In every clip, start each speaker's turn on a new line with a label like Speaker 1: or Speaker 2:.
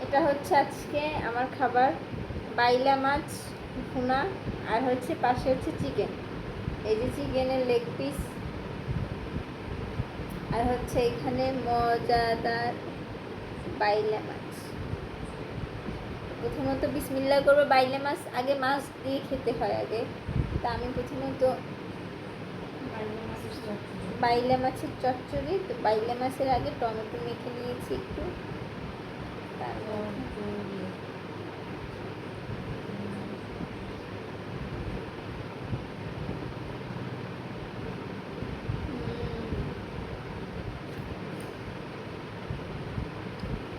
Speaker 1: এটা হচ্ছে আজকে আমার খাবার, বাইলা মাছ ভুনা, আর হচ্ছে পাশে হচ্ছে চিকেন। এই যে চিকেনের লেগ পিস, আর হচ্ছে এখানে মজাদার বাইলা মাছ। প্রথমত বিসমিল্লাহ করবো। বাইলা মাছ আগে মাছ দিয়ে খেতে হয় আগে, তা আমি প্রথমত বাইলা মাছের চচ্চড়ি। তো বাইলা মাছের আগে টমেটো মেখে নিয়েছি একটু, তারপর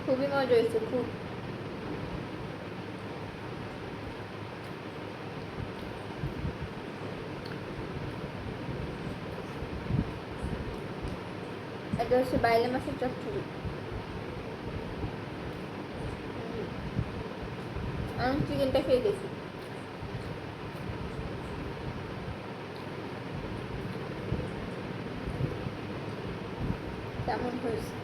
Speaker 1: খুবই মজা হয়েছে, খুব। এটা হচ্ছে বাইলা মাছের চচ্চড়ি। আমি চিকেনটা খেয়ে গেছি। কেমন হয়েছে?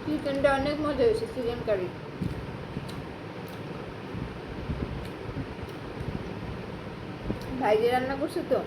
Speaker 1: চিকেনটা অনেক মজা হয়েছে, চিকেন কারি। ভাইজি রান্না করছে তো।